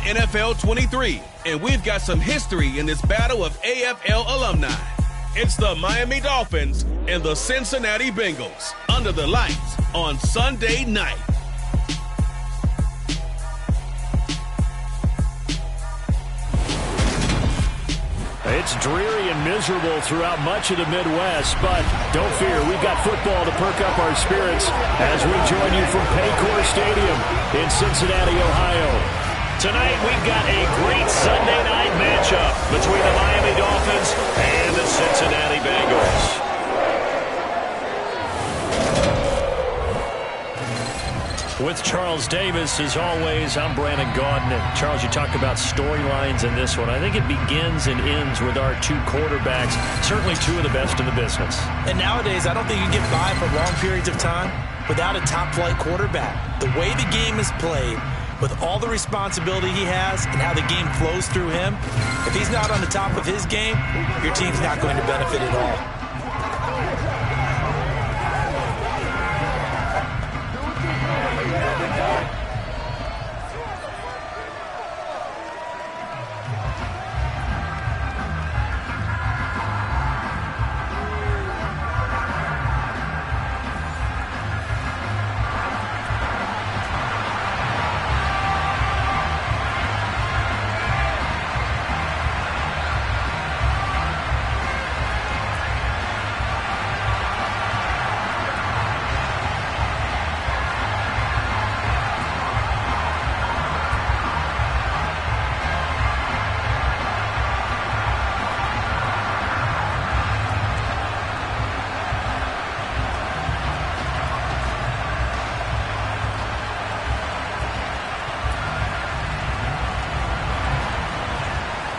NFL 23, and we've got some history in this battle of AFL alumni. It's the Miami Dolphins and the Cincinnati Bengals under the lights on Sunday night. It's dreary and miserable throughout much of the Midwest, but don't fear, we've got football to perk up our spirits as we join you from Paycor Stadium in Cincinnati, Ohio. Tonight, we've got a great Sunday night matchup between the Miami Dolphins and the Cincinnati Bengals. With Charles Davis, as always, I'm Brandon Gaudin. And Charles, you talk about storylines in this one. I think it begins and ends with our two quarterbacks, certainly two of the best in the business. And nowadays, I don't think you can get by for long periods of time without a top-flight quarterback. The way the game is played, with all the responsibility he has and how the game flows through him, if he's not on the top of his game, your team's not going to benefit at all.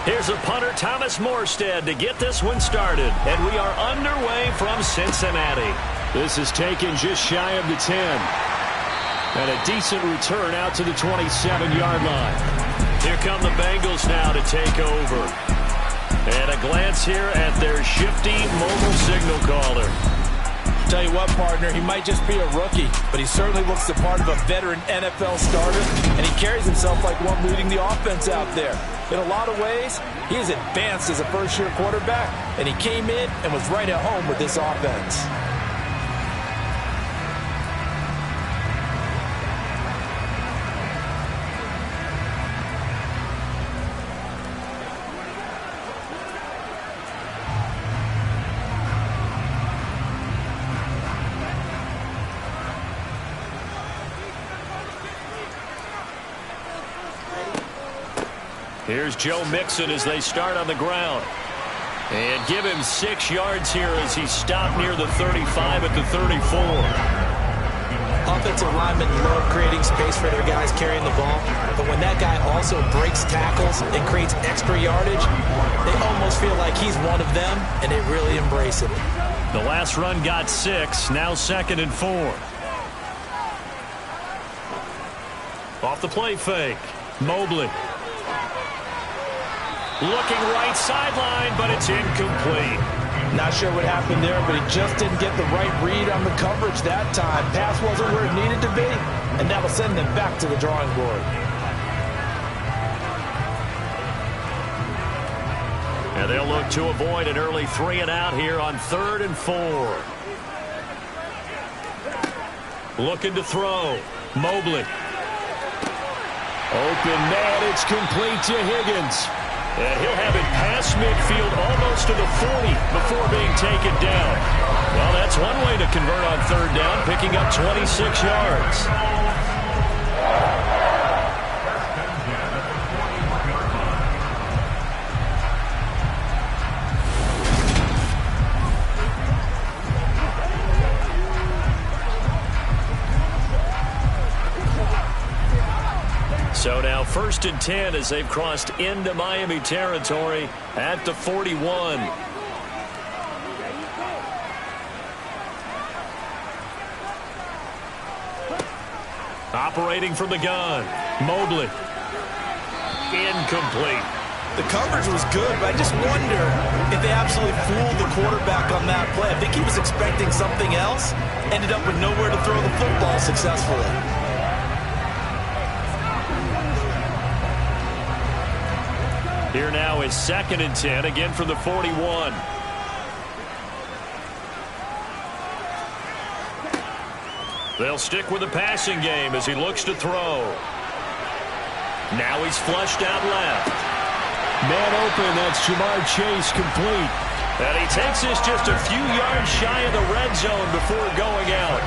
Here's a punter, Thomas Morstead, to get this one started. And we are underway from Cincinnati. This is taken just shy of the 10. And a decent return out to the 27-yard line. Here come the Bengals now to take over. And a glance here at their shifty mobile signal caller. Tell you what, partner, he might just be a rookie, but he certainly looks the part of a veteran NFL starter, and he carries himself like one leading the offense out there. In a lot of ways, he is advanced as a first-year quarterback, and he came in and was right at home with this offense. Here's Joe Mixon as they start on the ground. And give him 6 yards here as he stopped near the 35 at the 34. Offensive linemen love creating space for their guys carrying the ball, but when that guy also breaks tackles and creates extra yardage, they almost feel like he's one of them, and they really embrace it. The last run got 6, now 2nd and 4. Off the play fake, Mobley. Looking right sideline, but it's incomplete. Not sure what happened there, but he just didn't get the right read on the coverage that time. Pass wasn't where it needed to be, and that'll send them back to the drawing board. And they'll look to avoid an early 3 and out here on 3rd and 4. Looking to throw. Mobley. Open man, it's complete to Higgins. And he'll have it past midfield almost to the 40 before being taken down. Well, that's one way to convert on 3rd down, picking up 26 yards. So now 1st and 10 as they've crossed into Miami territory at the 41. Operating from the gun. Mobley. Incomplete. The coverage was good, but I just wonder if they absolutely fooled the quarterback on that play. I think he was expecting something else, ended up with nowhere to throw the football successfully. Here now is 2nd and 10, again from the 41. They'll stick with the passing game as he looks to throw. Now he's flushed out left. Man open, that's Jamar Chase, complete. And he takes this just a few yards shy of the red zone before going out.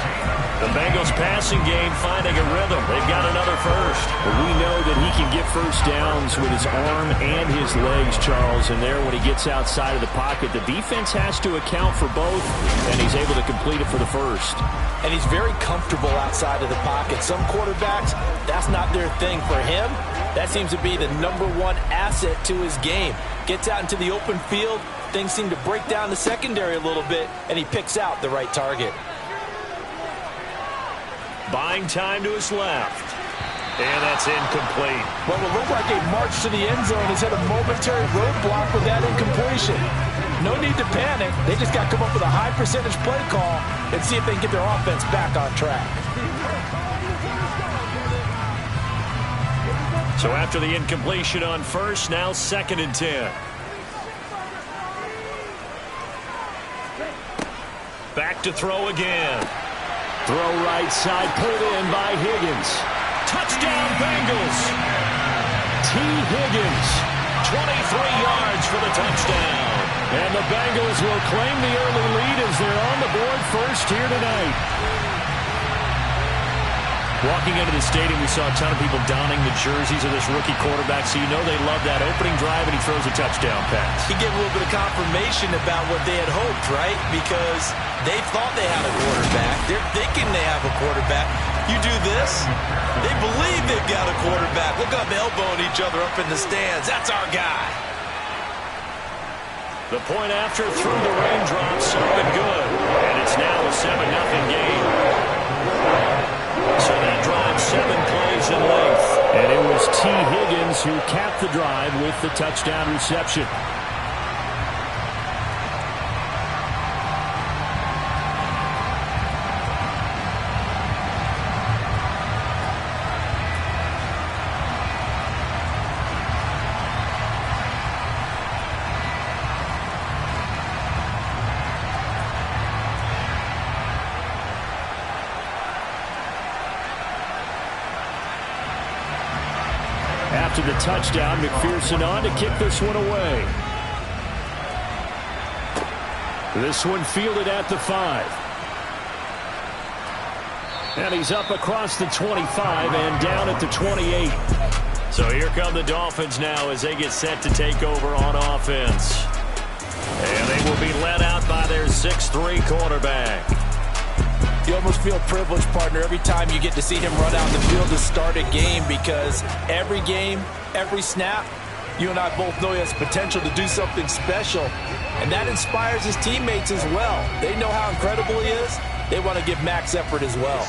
The Bengals passing game finding a rhythm. They've got another first. But we know that he can get first downs with his arm and his legs, Charles. And there, when he gets outside of the pocket, the defense has to account for both, and he's able to complete it for the first. And he's very comfortable outside of the pocket. Some quarterbacks, that's not their thing. For him, that seems to be the #1 asset to his game. Gets out into the open field, things seem to break down the secondary a little bit, and he picks out the right target. Buying time to his left. And that's incomplete. What will look like a march to the end zone has hit a momentary roadblock with that incompletion. No need to panic. They just got to come up with a high percentage play call and see if they can get their offense back on track. So after the incompletion on first, now 2nd and 10. Back to throw again. Throw right side, pulled in by Higgins. Touchdown Bengals. T. Higgins. 23 yards for the touchdown. And the Bengals will claim the early lead as they're on the board first here tonight. Walking into the stadium, we saw a ton of people donning the jerseys of this rookie quarterback, so you know they love that opening drive, and he throws a touchdown pass. He gave a little bit of confirmation about what they had hoped, right? Because they thought they had a quarterback. They're thinking they have a quarterback. You do this, they believe they've got a quarterback. Look up, elbowing each other up in the stands. That's our guy. The point after through the raindrops, up and good. And it's now a 7-0 game. So that drive 7 plays in length. And it was T. Higgins who capped the drive with the touchdown reception. After the touchdown, McPherson on to kick this one away. This one fielded at the 5. And he's up across the 25 and down at the 28. So here come the Dolphins now as they get set to take over on offense. And they will be led out by their 6'3" quarterback. You almost feel privileged, partner, every time you get to see him run out the field to start a game, because every game, every snap, you and I both know he has potential to do something special. And that inspires his teammates as well. They know how incredible he is. They want to give max effort as well.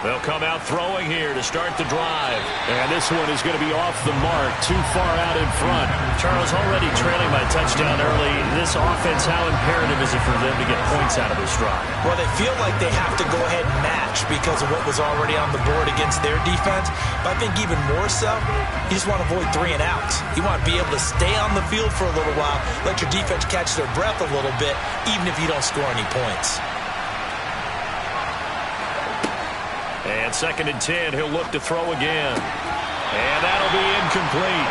They'll come out throwing here to start the drive. And this one is going to be off the mark, too far out in front. Charles, already trailing by touchdown early. This offense, how imperative is it for them to get points out of this drive? Well, they feel like they have to go ahead and match because of what was already on the board against their defense. But I think even more so, you just want to avoid 3 and outs. You want to be able to stay on the field for a little while, let your defense catch their breath a little bit, even if you don't score any points. And 2nd and 10, he'll look to throw again. And that'll be incomplete.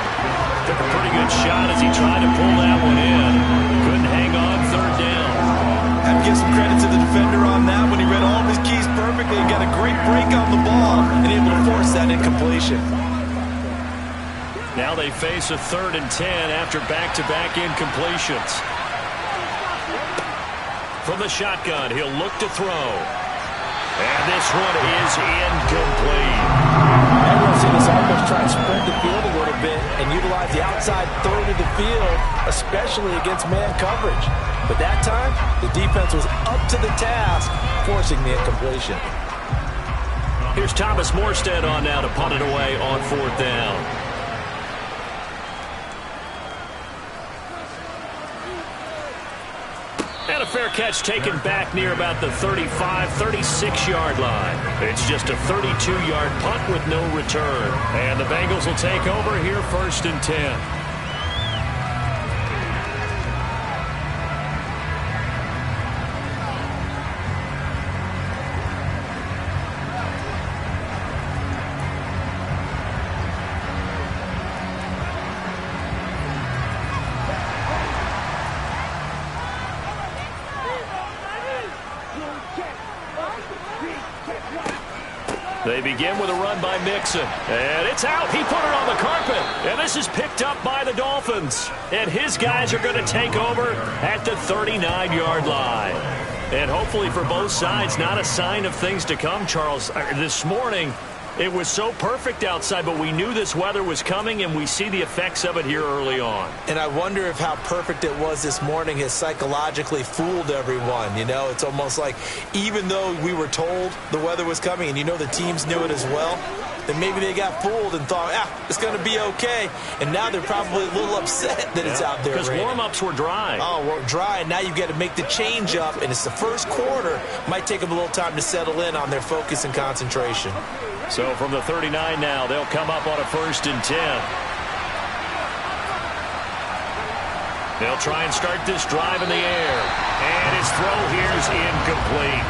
Took a pretty good shot as he tried to pull that one in. Couldn't hang on 3rd down. Have to give some credit to the defender on that one. He read all of his keys perfectly and got a great break on the ball and able to force that incompletion. Now they face a 3rd and 10 after back-to-back incompletions. From the shotgun, he'll look to throw. And this one is incomplete. Everyone's seen this offense try and spread the field a little bit and utilize the outside third of the field, especially against man coverage. But that time, the defense was up to the task, forcing the incompletion. Here's Thomas Morstead on now to punt it away on 4th down. And a fair catch taken back near about the 35, 36-yard line. It's just a 32-yard punt with no return. And the Bengals will take over here 1st and 10. They begin with a run by Mixon. And it's out. He put it on the carpet. And this is picked up by the Dolphins. And his guys are going to take over at the 39-yard line. And hopefully for both sides, not a sign of things to come, Charles. This morning, it was so perfect outside, but we knew this weather was coming, and we see the effects of it here early on. And I wonder if how perfect it was this morning has psychologically fooled everyone. You know, it's almost like even though we were told the weather was coming, and you know the teams knew it as well, then maybe they got fooled and thought, it's going to be okay. And now they're probably a little upset that it's out there. Because warm-ups were dry. Oh, well, dry, and now you've got to make the change up, and it's the first quarter. Might take them a little time to settle in on their focus and concentration. So from the 39 now, they'll come up on a 1st and 10. They'll try and start this drive in the air. And his throw here is incomplete.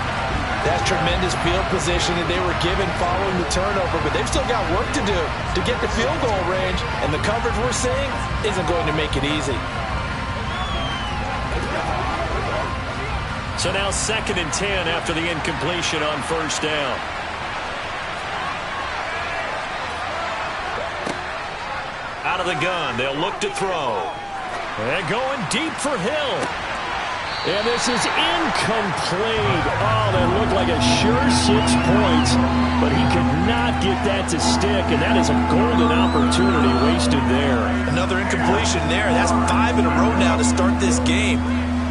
That's tremendous field position that they were given following the turnover, but they've still got work to do to get the field goal range, and the coverage we're seeing isn't going to make it easy. So now 2nd and 10 after the incompletion on 1st down. Out of the gun, they'll look to throw. And going deep for Hill. And this is incomplete. Oh, that looked like a sure 6 points, but he could not get that to stick, and that is a golden opportunity wasted there. Another incompletion there. That's 5 in a row now to start this game.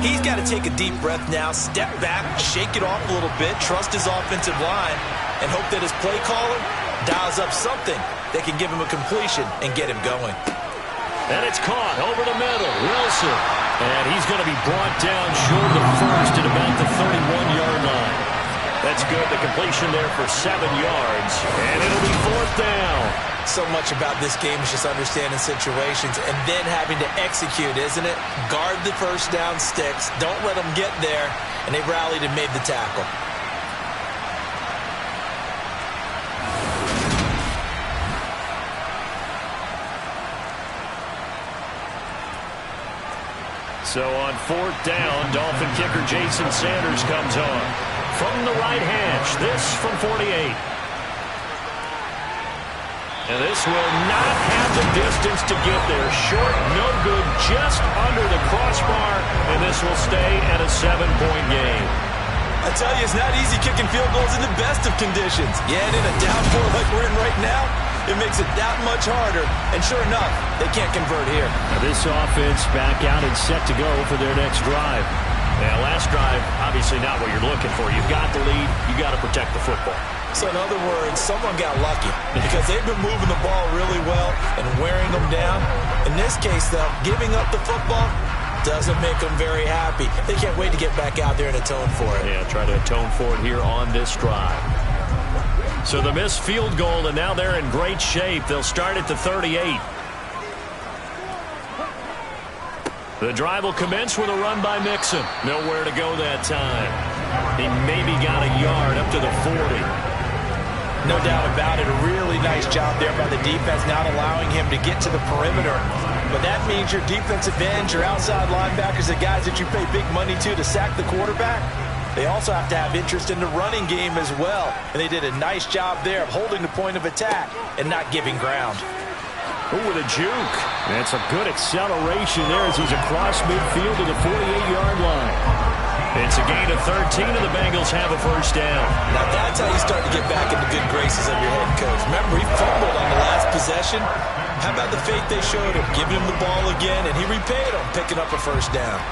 He's got to take a deep breath now, step back, shake it off a little bit, trust his offensive line, and hope that his play caller dials up something that can give him a completion and get him going. And it's caught over the middle. Wilson. And he's going to be brought down short of first at about the 31-yard line. That's good. The completion there for 7 yards. And it'll be 4th down. So much about this game is just understanding situations and then having to execute, isn't it? Guard the first down sticks. Don't let them get there. And they rallied and made the tackle. So on 4th down, Dolphin kicker Jason Sanders comes on. From the right hash, this from 48. And this will not have the distance to get there. Short, no good, just under the crossbar. And this will stay at a 7-point game. I tell you, it's not easy kicking field goals in the best of conditions. Yeah, and in a downpour like we're in right now, it makes it that much harder. And sure enough, they can't convert here. Now this offense back out and set to go for their next drive. Now, last drive, obviously not what you're looking for. You've got the lead. You've got to protect the football. So in other words, someone got lucky because they've been moving the ball really well and wearing them down. In this case, though, giving up the football doesn't make them very happy. They can't wait to get back out there and atone for it. Yeah, try to atone for it here on this drive. So the missed field goal, and now they're in great shape. They'll start at the 38. The drive will commence with a run by Mixon. Nowhere to go that time. He maybe got a yard up to the 40. No doubt about it. A really nice job there by the defense, not allowing him to get to the perimeter. But that means your defensive ends, your outside linebackers, the guys that you pay big money to sack the quarterback, they also have to have interest in the running game as well. And they did a nice job there of holding the point of attack and not giving ground. Oh, with a juke. That's a good acceleration there as he's across midfield to the 48-yard line. It's a gain of 13, and the Bengals have a first down. Now that's how you start to get back in the good graces of your head coach. Remember, he fumbled on the last possession. How about the faith they showed him, giving him the ball again, and he repaid him, picking up a first down.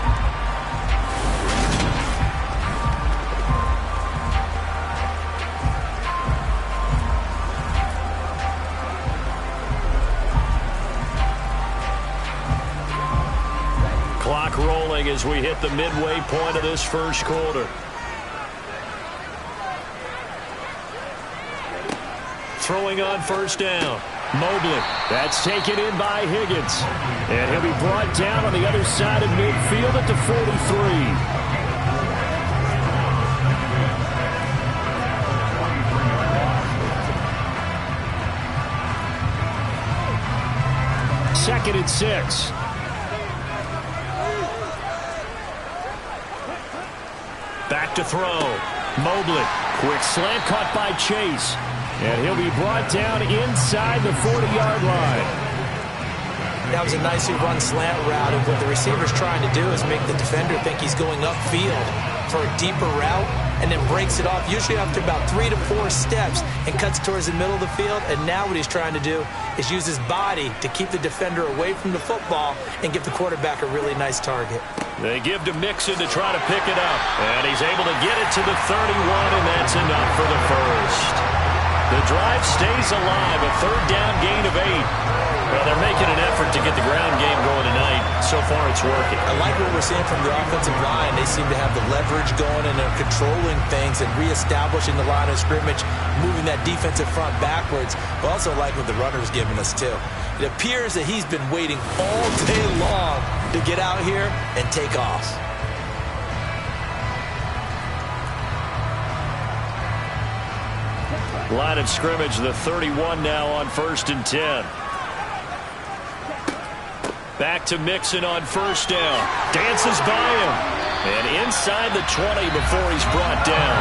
Clock rolling as we hit the midway point of this first quarter. Throwing on first down. Mobley. That's taken in by Higgins. And he'll be brought down on the other side of midfield at the 43. Second and 6. Back to throw. Mobley. Quick slant caught by Chase. And he'll be brought down inside the 40-yard line. That was a nicely run slant route, and what the receiver's trying to do is make the defender think he's going upfield for a deeper route, and then breaks it off, usually after about 3 to 4 steps, and cuts towards the middle of the field. And now what he's trying to do is use his body to keep the defender away from the football and give the quarterback a really nice target. They give to Mixon to try to pick it up, and he's able to get it to the 31, and that's enough for the first. The drive stays alive, a third down gain of 8. Well, they're making an effort to get the ground game going tonight. So far, it's working. I like what we're seeing from the offensive line. They seem to have the leverage going, and they're controlling things and reestablishing the line of scrimmage, moving that defensive front backwards. I also like what the runner's giving us, too. It appears that he's been waiting all day long to get out here and take off. Line of scrimmage, the 31 now on 1st and 10. Back to Mixon on first down. Dances by him. And inside the 20 before he's brought down.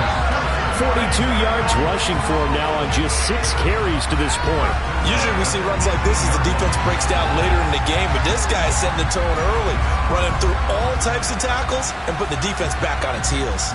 42 yards rushing for him now on just 6 carries to this point. Usually we see runs like this as the defense breaks down later in the game, but this guy is setting the tone early, running through all types of tackles and putting the defense back on its heels.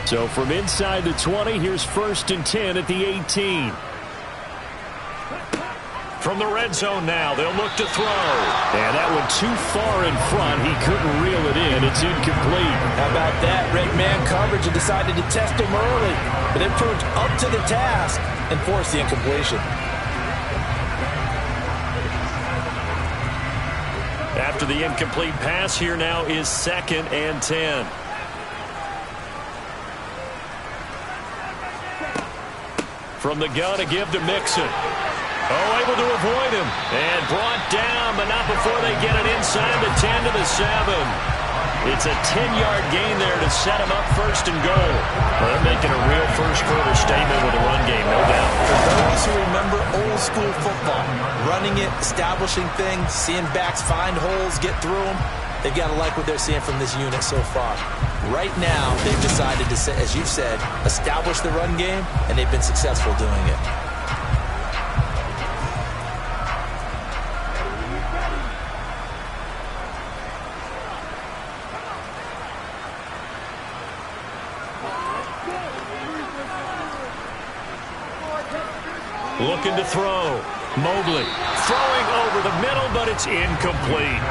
So from inside the 20, here's 1st and 10 at the 18. From the red zone now, they'll look to throw. And that one too far in front. He couldn't reel it in. It's incomplete. How about that? Red man coverage and decided to test him early. But it proved up to the task and forced the incompletion. After the incomplete pass, here now is 2nd and 10. From the gun, a give to Mixon. Oh, able to avoid him. And brought down, but not before they get it inside the 10 to the 7. It's a 10-yard gain there to set him up 1st and goal. Well, they're making a real first-quarter statement with a run game, no doubt. For those who remember old-school football, running it, establishing things, seeing backs find holes, get through them, they've got to like what they're seeing from this unit so far. Right now, they've decided to, as you've said, establish the run game, and they've been successful doing it. Looking to throw. Mobley throwing over the middle, but it's incomplete.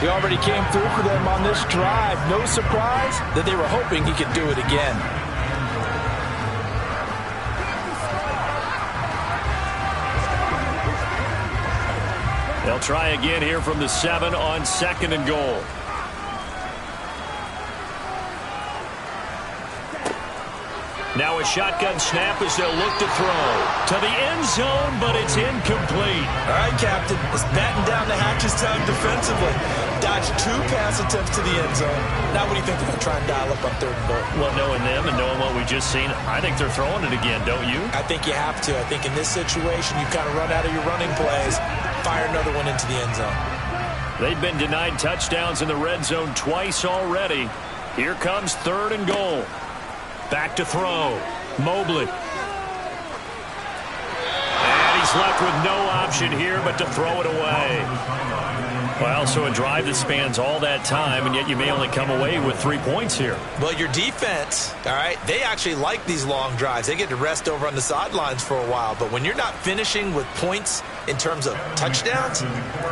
He already came through for them on this drive. No surprise that they were hoping he could do it again. They'll try again here from the 7 on 2nd and goal. Now a shotgun snap as they'll look to throw. To the end zone, but it's incomplete. All right, Captain. It's batting down the hatches time defensively. Dodged 2 pass attempts to the end zone. Now what do you think they're going to try and dial up on 3rd and goal? Well, knowing them and knowing what we just seen, I think they're throwing it again, don't you? I think you have to. I think in this situation, you kind of run out of your running plays, fire another one into the end zone. They've been denied touchdowns in the red zone twice already. Here comes 3rd and goal. Back to throw. Mobley. And he's left with no option here but to throw it away. Well, so a drive that spans all that time, and yet you may only come away with 3 points here. Well, your defense, all right, they actually like these long drives. They get to rest over on the sidelines for a while. But when you're not finishing with points in terms of touchdowns,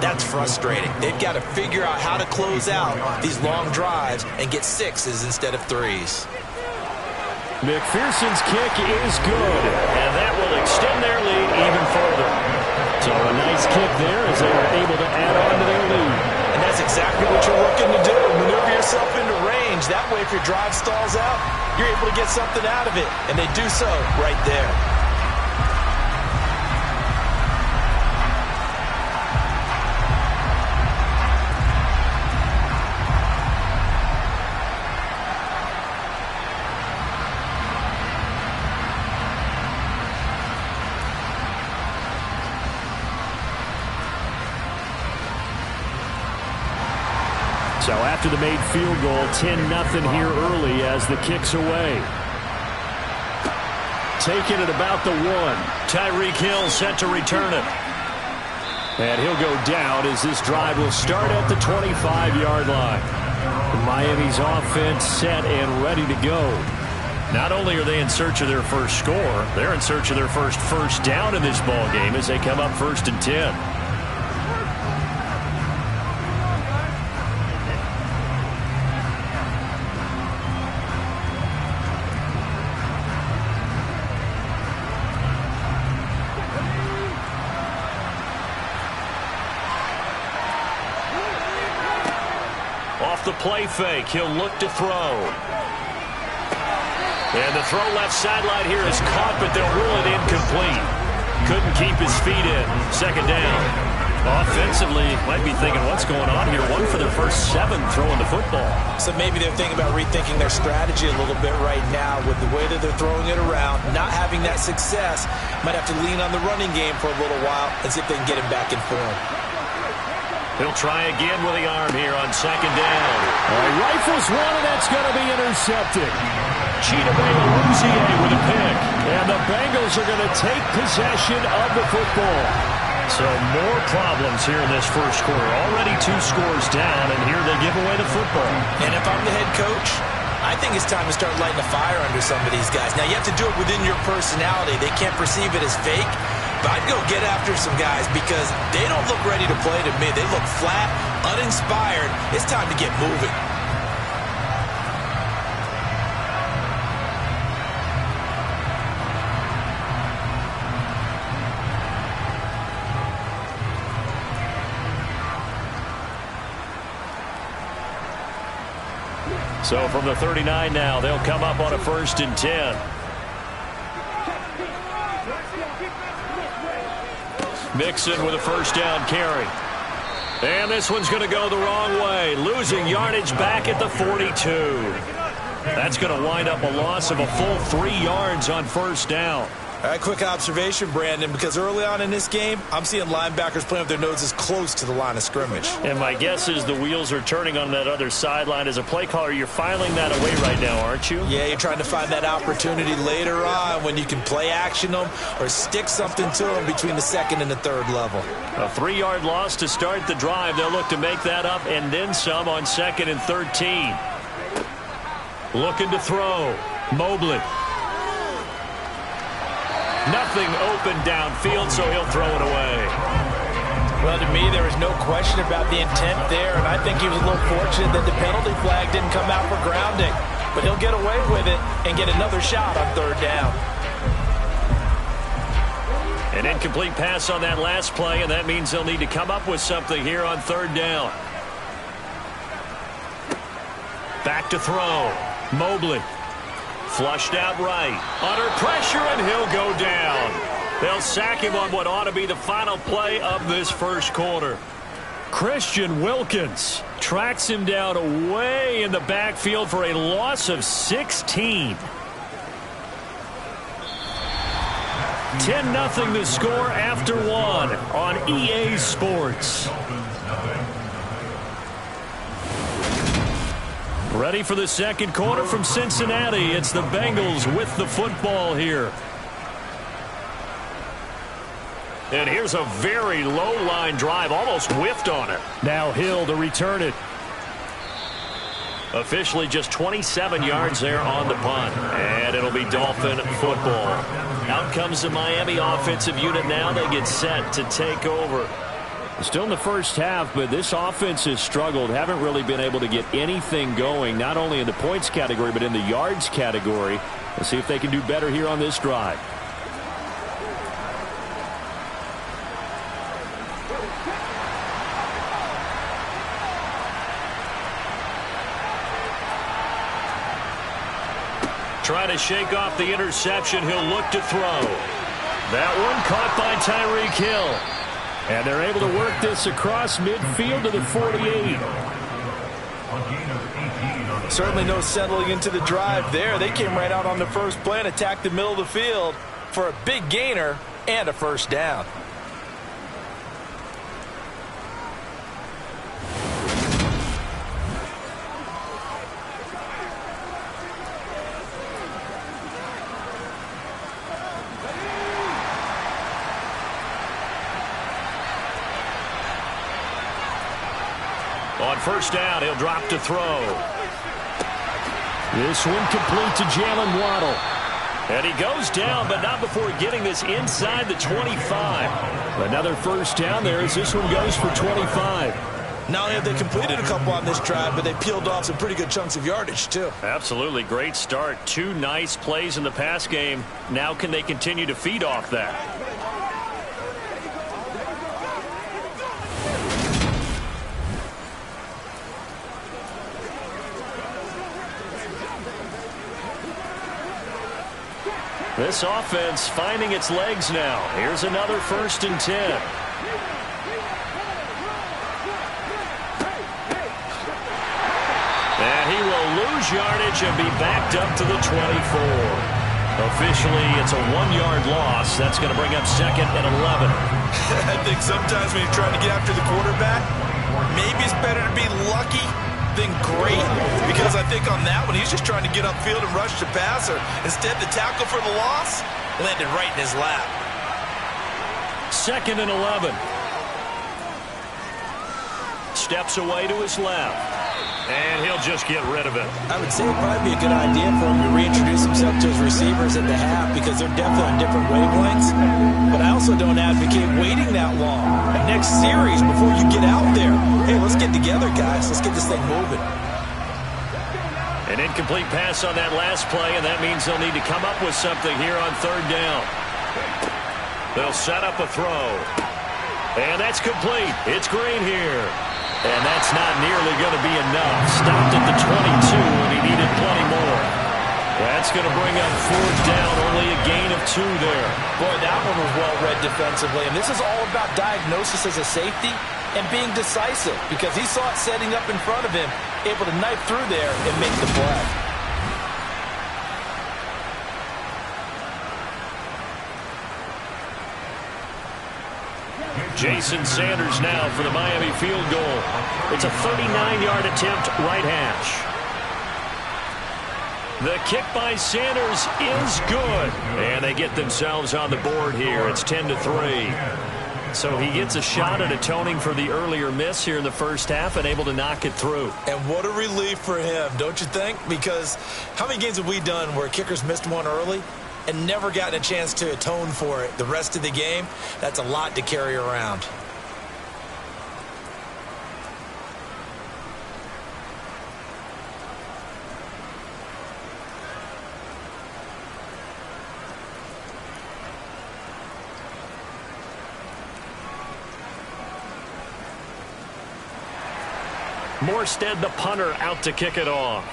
that's frustrating. They've got to figure out how to close out these long drives and get 6s instead of 3s. McPherson's kick is good, and that will extend their lead even further. So a nice kick there as they are able to add on to their lead. And that's exactly what you're looking to do. Maneuver yourself into range. That way, if your drive stalls out, you're able to get something out of it. And they do so right there. So after the made field goal, 10-0 here early as the kick's away. Taking it about the 1. Tyreek Hill set to return it. And he'll go down as this drive will start at the 25-yard line. Miami's offense set and ready to go. Not only are they in search of their first score, they're in search of their first down in this ball game as they come up 1st and 10. The play fake. He'll look to throw. And the throw left sideline here is caught, but they'll rule it incomplete. Couldn't keep his feet in. 2nd down. Offensively, might be thinking, what's going on here? 1 for their first 7 throwing the football. So maybe they're thinking about rethinking their strategy a little bit right now with the way that they're throwing it around, not having that success. Might have to lean on the running game for a little while and see if they can get him back in form. He'll try again with the arm here on 2nd down. Rifles one, and that's going to be intercepted. Chidobe with a pick. And the Bengals are going to take possession of the football. So more problems here in this first quarter. Already 2 scores down, and here they give away the football. And if I'm the head coach, I think it's time to start lighting a fire under some of these guys. Now, you have to do it within your personality. They can't perceive it as fake. But I'd go get after some guys because they don't look ready to play to me. They look flat, uninspired. It's time to get moving. So from the 39 now, they'll come up on a 1st and 10. Mixon with a 1st down carry. And this one's going to go the wrong way. Losing yardage back at the 42. That's going to wind up a loss of a full 3 yards on 1st down. All right, quick observation, Brandon, because early on in this game, I'm seeing linebackers playing with their noses close to the line of scrimmage. And my guess is the wheels are turning on that other sideline. As a play caller, you're filing that away right now, aren't you? Yeah, you're trying to find that opportunity later on when you can play action them or stick something to them between the 2nd and the 3rd level. A 3-yard loss to start the drive. They'll look to make that up and then some on 2nd and 13. Looking to throw. Mobley. Nothing open downfield, so he'll throw it away. Well, to me, there was no question about the intent there, and I think he was a little fortunate that the penalty flag didn't come out for grounding. But he'll get away with it and get another shot on 3rd down. An incomplete pass on that last play, and that means they'll need to come up with something here on 3rd down. Back to throw. Mobley. Flushed out right. Under pressure, and he'll go down. They'll sack him on what ought to be the final play of this first quarter. Christian Wilkins tracks him down way in the backfield for a loss of 16. 10-0 the score after 1 on EA Sports. Ready for the second quarter from Cincinnati. It's the Bengals with the football here. And here's a very low-line drive, almost whiffed on it. Now Hill to return it. Officially just 27 yards there on the punt. And it'll be Dolphin football. Out comes the Miami offensive unit now. They get set to take over. Still in the first half, but this offense has struggled. Haven't really been able to get anything going, not only in the points category, but in the yards category. Let's see if they can do better here on this drive. Trying to shake off the interception. He'll look to throw. That one caught by Tyreek Hill. And they're able to work this across midfield to the 48. Certainly no settling into the drive there. They came right out on the first play and attacked the middle of the field for a big gainer and a first down. On first down, he'll drop to throw. This one complete to Jalen Waddle. And he goes down, but not before getting this inside the 25. Another first down there as this one goes for 25. Not only have they completed a couple on this drive, but they peeled off some pretty good chunks of yardage, too. Absolutely. Great start. 2 nice plays in the pass game. Now can they continue to feed off that? This offense finding its legs now. Here's another 1st and 10. And he will lose yardage and be backed up to the 24. Officially, it's a 1-yard loss. That's going to bring up 2nd and 11. I think sometimes when you're trying to get after the quarterback, maybe it's better to be lucky than great, because I think on that one, he's just trying to get upfield and rush the passer. Instead, the tackle for the loss landed right in his lap. 2nd and 11. Steps away to his left. And he'll just get rid of it. I would say it'd probably be a good idea for him to reintroduce himself to his receivers at the half, because they're definitely on different wavelengths. But I also don't advocate waiting that long. The next series, before you get out there, hey, let's get together, guys. Let's get this thing moving. An incomplete pass on that last play, and that means they'll need to come up with something here on 3rd down. They'll set up a throw. And that's complete. It's Green here. And that's not nearly going to be enough. Stopped at the 22, and he needed plenty more. That's going to bring up 4th down, only a gain of 2 there. Boy, that one was well read defensively. And this is all about diagnosis as a safety and being decisive, because he saw it setting up in front of him, able to knife through there and make the play. Jason Sanders now for the Miami field goal. It's a 39-yard attempt, right hash. The kick by Sanders is good. And they get themselves on the board here. It's 10-3. So he gets a shot at atoning for the earlier miss here in the first half and able to knock it through. And what a relief for him, don't you think? Because how many games have we done where kickers missed one early and never gotten a chance to atone for it the rest of the game? That's a lot to carry around. Morstead, the punter, out to kick it off.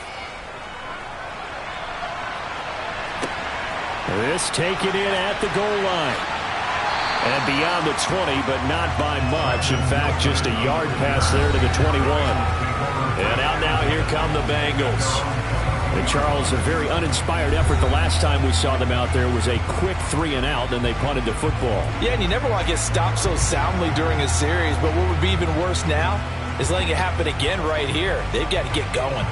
This taken in at the goal line. And beyond the 20, but not by much. In fact, just a yard pass there to the 21. And out now, here come the Bengals. And Charles, a very uninspired effort. The last time we saw them out there was a quick 3 and out, and they punted the football. Yeah, and you never want to get stopped so soundly during a series, but what would be even worse now is letting it happen again right here. They've got to get going.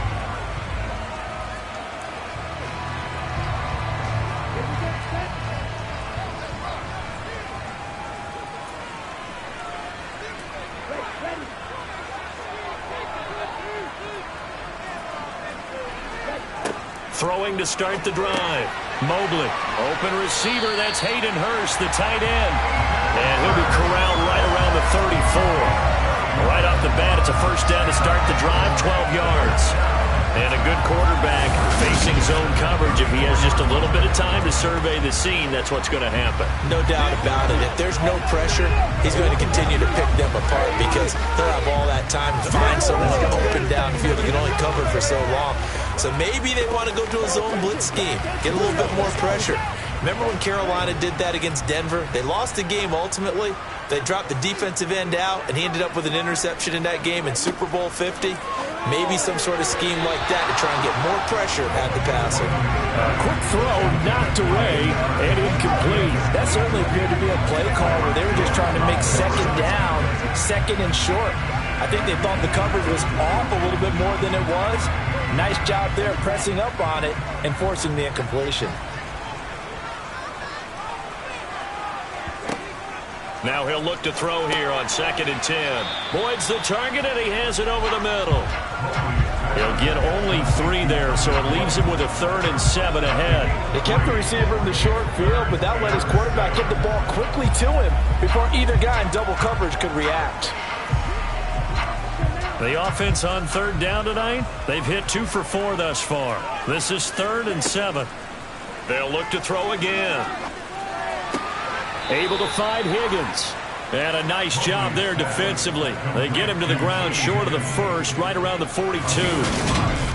Throwing to start the drive. Mobley, open receiver. That's Hayden Hurst, the tight end. And he'll be corralled right around the 34. Right off the bat, it's a first down to start the drive, 12 yards. And a good quarterback facing zone coverage. If he has just a little bit of time to survey the scene, that's what's going to happen. No doubt about it. If there's no pressure, he's going to continue to pick them apart because he'll have all that time to find someone open downfield. He can only cover for so long. So maybe they want to go to a zone blitz scheme, get a little bit more pressure. Remember when Carolina did that against Denver? They lost the game ultimately. They dropped the defensive end out, and he ended up with an interception in that game in Super Bowl 50. Maybe some sort of scheme like that to try and get more pressure at the passer. Quick throw, knocked away, and incomplete. That certainly appeared to be a play call where they were just trying to make second down, second and short. I think they thought the coverage was off a little bit more than it was. Nice job there pressing up on it and forcing the incompletion. Now he'll look to throw here on 2nd and 10. Boyd's the target, and he has it over the middle. He'll get only 3 there, so it leaves him with a 3rd and 7 ahead. They kept the receiver in the short field, but that let his quarterback get the ball quickly to him before either guy in double coverage could react. The offense on 3rd down tonight, they've hit 2 for 4 thus far. This is 3rd and 7. They'll look to throw again. Able to find Higgins. And a nice job there defensively. They get him to the ground short of the first, right around the 42.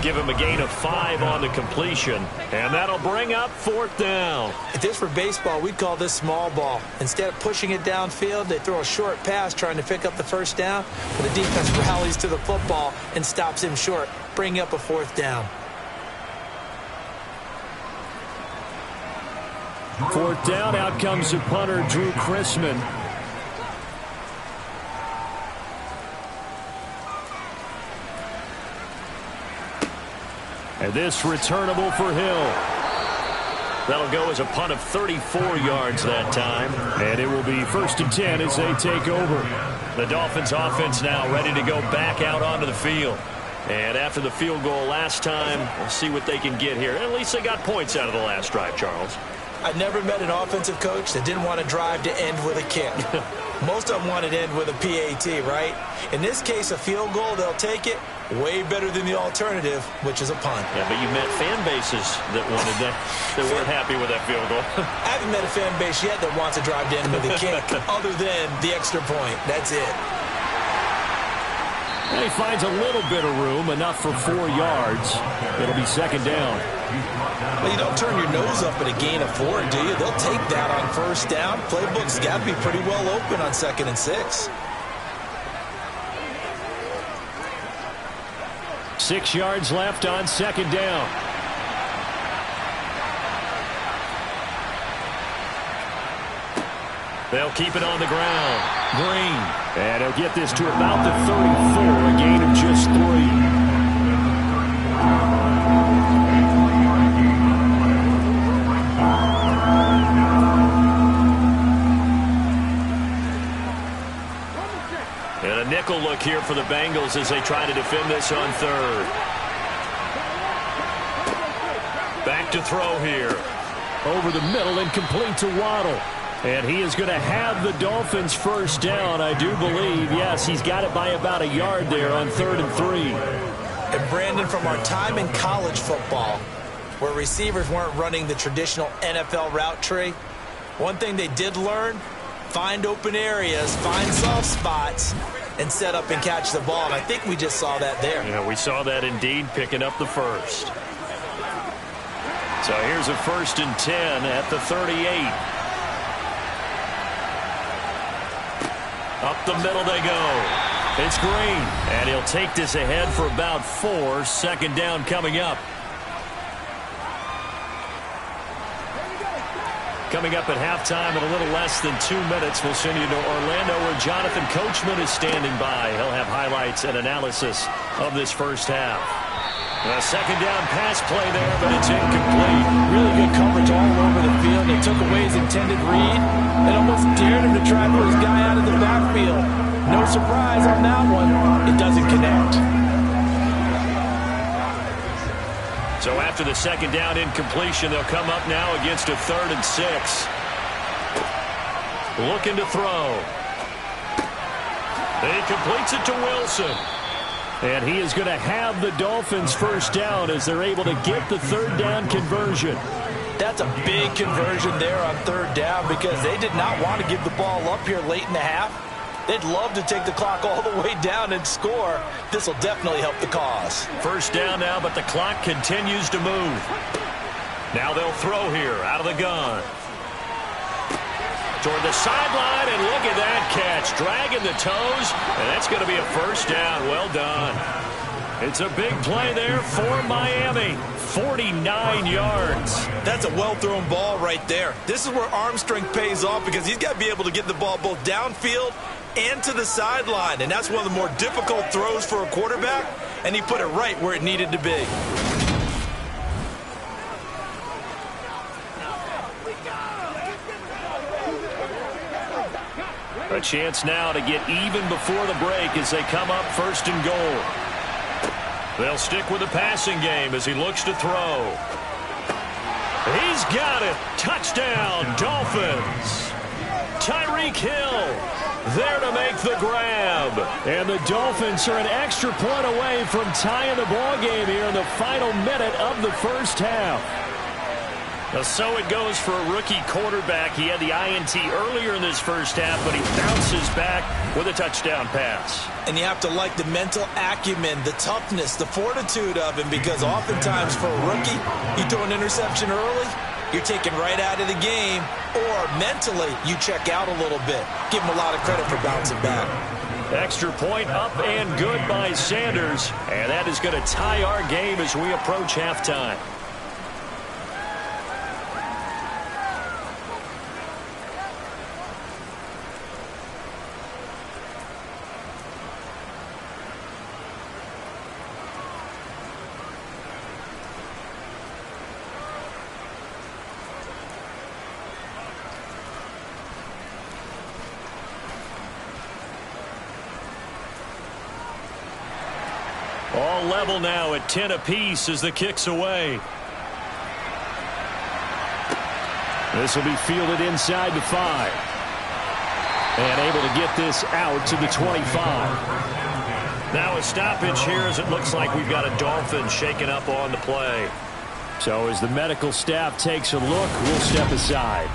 Give him a gain of 5 on the completion. And that'll bring up 4th down. If this were baseball, we'd call this small ball. Instead of pushing it downfield, they throw a short pass trying to pick up the first down. But the defense rallies to the football and stops him short, bringing up a 4th down. 4th down, out comes the punter, Drew Chrisman. And this returnable for Hill. That'll go as a punt of 34 yards that time. And it will be 1st and 10 as they take over. The Dolphins offense now ready to go back out onto the field. And after the field goal last time, we'll see what they can get here. At least they got points out of the last drive, Charles. I've never met an offensive coach that didn't want to drive to end with a kick. Most of them want to end with a PAT, right? In this case, a field goal, they'll take it. Way better than the alternative, which is a punt. Yeah, but you met fan bases that wanted that, that weren't happy with that field goal. I haven't met a fan base yet that wants to drive to end with a kick other than the extra point. That's it. And he finds a little bit of room, enough for 4 yards. It'll be 2nd down. Well, you don't turn your nose up at a gain of 4, do you? They'll take that on 1st down. Playbook's got to be pretty well open on 2nd and 6. 6 yards left on 2nd down. They'll keep it on the ground. Green. And he'll get this to about the 34, a gain of just 3. And a nickel look here for the Bengals as they try to defend this on 3rd. Back to throw here. Over the middle and complete to Waddle. And he is going to have the Dolphins 1st down, I do believe. Yes, he's got it by about a yard there on 3rd and 3. And Brandon, from our time in college football, where receivers weren't running the traditional NFL route tree, one thing they did learn, find open areas, find soft spots, and set up and catch the ball. And I think we just saw that there. Yeah, we saw that indeed, picking up the first. So here's a 1st and 10 at the 38. Up the middle they go. It's Green. And he'll take this ahead for about 4. 2nd down coming up. Coming up at halftime in a little less than 2 minutes, we'll send you to Orlando where Jonathan Coachman is standing by. He'll have highlights and analysis of this first half. A 2nd down pass play there, but it's incomplete. Really good coverage all over the field. They took away his intended read and almost dared him to try to put his guy out of the backfield. No surprise on that one. It doesn't connect. So After the second down incompletion, they'll come up now against a 3rd and 6. Looking to throw. He completes it to Wilson. And he is going to have the Dolphins first down as they're able to get the 3rd down conversion. That's a big conversion there on 3rd down because they did not want to give the ball up here late in the half. They'd love to take the clock all the way down and score. This will definitely help the cause. First down now, but the clock continues to move. Now they'll throw here out of the gun. Toward the sideline, and look at that catch. Dragging the toes, and that's going to be a first down. Well done. It's a big play there for Miami. 49 yards. That's a well-thrown ball right there. This is where arm strength pays off because he's got to be able to get the ball both downfield and to the sideline, and that's one of the more difficult throws for a quarterback, and he put it right where it needed to be. A chance now to get even before the break as they come up 1st and goal. They'll stick with the passing game as he looks to throw. He's got it. Touchdown, Dolphins. Tyreek Hill there to make the grab. And the Dolphins are an extra point away from tying the ball game here in the final minute of the first half. So it goes for a rookie quarterback. He had the INT earlier in this first half, but he bounces back with a touchdown pass. And you have to like the mental acumen, the toughness, the fortitude of him, because oftentimes for a rookie, you throw an interception early, you're taken right out of the game, or mentally you check out a little bit. Give him a lot of credit for bouncing back. Extra point up and good by Sanders, and that is going to tie our game as we approach halftime. All level now at 10 apiece as the kick's away. This will be fielded inside the 5. And able to get this out to the 25. Now a stoppage here as it looks like we've got a Dolphin shaken up on the play. So as the medical staff takes a look, we'll step aside.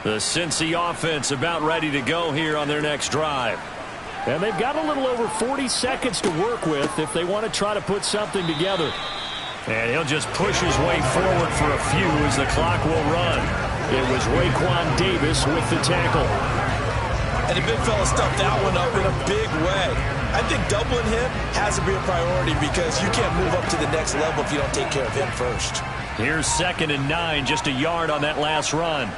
The Cincy offense about ready to go here on their next drive. And they've got a little over 40 seconds to work with if they want to try to put something together. And he'll just push his way forward for a few as the clock will run. It was Raekwon Davis with the tackle. And the big fella stuffed that one up in a big way. I think doubling him has to be a priority because you can't move up to the next level if you don't take care of him first. Here's 2nd and 9, just a yard on that last run.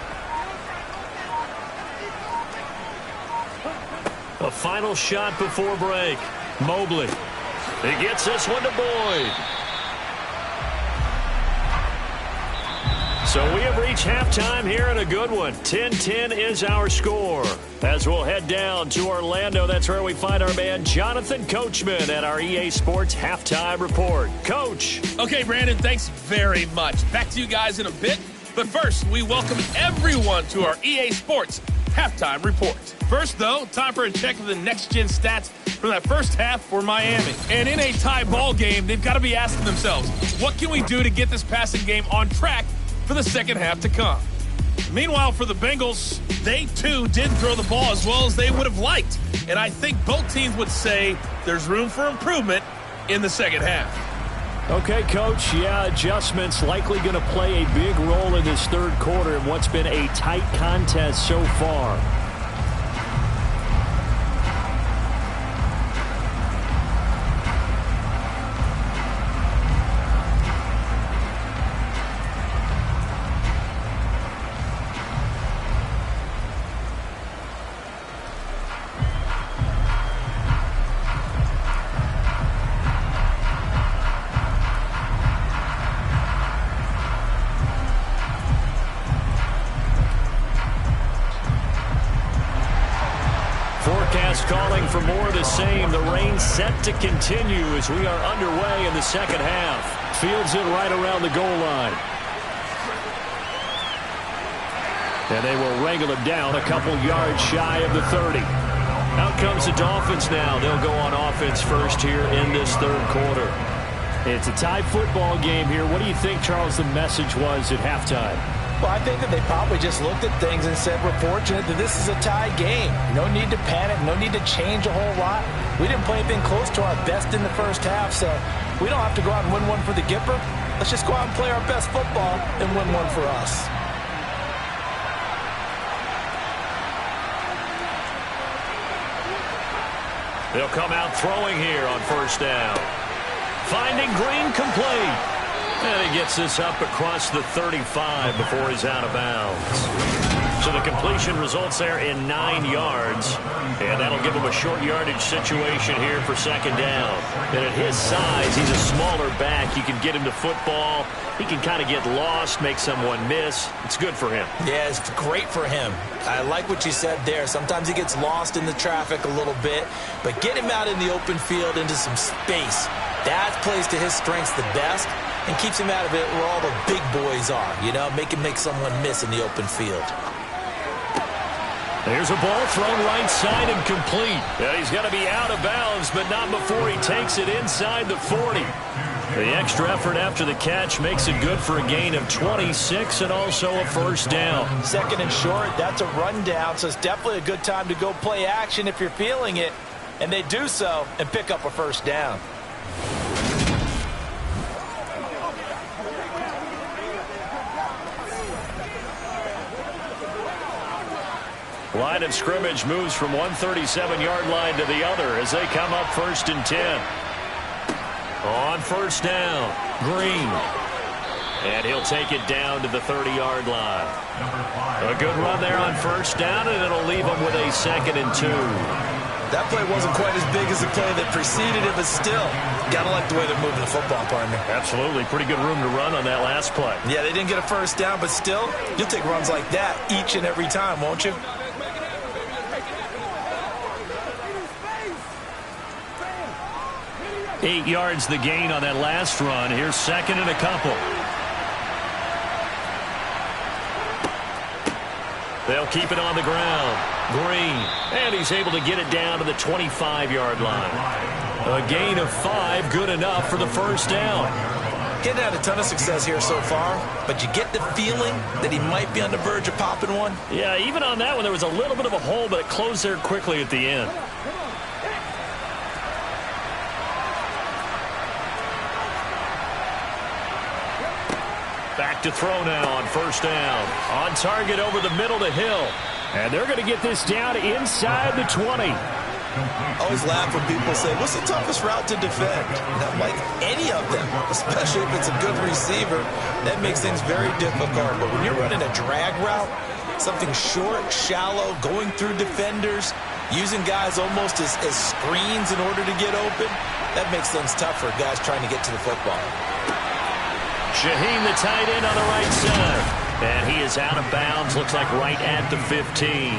A final shot before break. Mobley. He gets this one to Boyd. So we have reached halftime here in a good one. 10-10 is our score. As we'll head down to Orlando, that's where we find our man Jonathan Coachman at our EA Sports Halftime Report. Coach. Okay, Brandon, thanks very much. Back to you guys in a bit. But first, we welcome everyone to our EA Sports Halftime Report. First, though, time for a check of the next-gen stats from that first half for Miami. And in a tie ball game, they've got to be asking themselves, what can we do to get this passing game on track for the second half to come? Meanwhile, for the Bengals, they, too, didn't throw the ball as well as they would have liked. And I think both teams would say there's room for improvement in the second half. Okay, Coach, yeah, adjustments likely going to play a big role in this third quarter in what's been a tight contest so far. is calling for more of the same. The rain set to continue as we are underway in the second half. Fields it right around the goal line. And they will wrangle him down a couple yards shy of the 30. Out comes the Dolphins now. They'll go on offense first here in this third quarter. It's a tie football game here. What do you think, Charles, the message was at halftime? Well, I think that they probably just looked at things and said, we're fortunate that this is a tie game. No need to panic. No need to change a whole lot. We didn't play anything close to our best in the first half, so we don't have to go out and win one for the Gipper. Let's just go out and play our best football and win one for us. They'll come out throwing here on first down. Finding Green complete. And he gets this up across the 35 before he's out of bounds. So the completion results there in 9 yards. And that'll give him a short yardage situation here for second down. And at his size, he's a smaller back. You can get him to football. He can kind of get lost, make someone miss. It's good for him. Yeah, it's great for him. I like what you said there. Sometimes he gets lost in the traffic a little bit. But get him out in the open field into some space. That plays to his strengths the best and keeps him out of it where all the big boys are. You know, make him make someone miss in the open field. There's a ball thrown right side and complete. Yeah, he's got to be out of bounds, but not before he takes it inside the 40. The extra effort after the catch makes it good for a gain of 26 and also a first down. Second and short, that's a rundown, so it's definitely a good time to go play action if you're feeling it. And they do so and pick up a first down. Line of scrimmage moves from one 37-yard line to the other as they come up 1st and 10. On first down, Green. And he'll take it down to the 30-yard line. A good run there on first down, and it'll leave him with a 2nd and 2. That play wasn't quite as big as the play that preceded it, but still, gotta like the way they're moving the football, partner. Absolutely. Pretty good room to run on that last play. Yeah, they didn't get a first down, but still, you'll take runs like that each and every time, won't you? Eight yards the gain on that last run. Here's 2nd and a couple. They'll keep it on the ground. Green. And he's able to get it down to the 25-yard line. A gain of 5, good enough for the first down. Getting had a ton of success here so far, but you get the feeling that he might be on the verge of popping one. Yeah, even on that one, there was a little bit of a hole, but it closed there quickly at the end. Back to throw now on first down. On target over the middle to Hill. And they're going to get this down inside the 20. Always laugh when people say, what's the toughest route to defend? Not like any of them, especially if it's a good receiver. That makes things very difficult. But when you're running a drag route, something short, shallow, going through defenders, using guys almost as screens in order to get open, that makes things tough for guys trying to get to the football. Shaheen, the tight end on the right side. And he is out of bounds, looks like right at the 15.